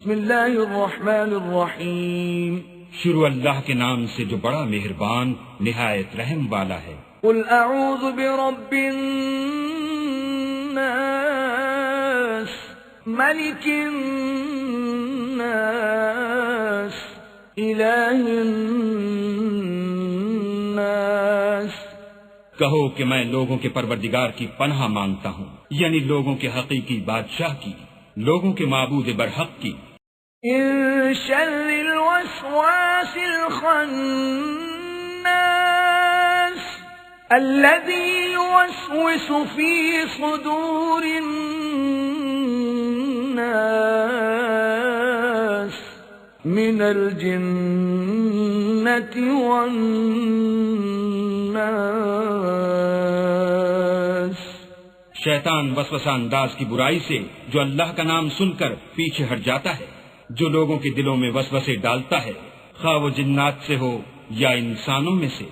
بسم اللہ الرحمن الرحیم شروع اللہ کے نام سے جو بڑا مہربان نہایت رحم والا ہے۔ قل اعوذ برب الناس ملک الناس الہ الناس۔ کہو کہ میں لوگوں کے پروردگار کی پناہ مانگتا ہوں، یعنی لوگوں کے حقیقی بادشاہ کی، لوگوں کے معبود برحق کی۔ من شر الوسواس الخناس الذي يوسوس في صدور الناس من الجنة والناس۔ شیطان وسوسہ انداز کی برائی سے جو اللہ کا نام سن کر پیچھے ہٹ جاتا ہے، جو لوگوں کے دلوں میں وسوسے ڈالتا ہے، خواہ وہ جنات سے ہو یا انسانوں میں سے۔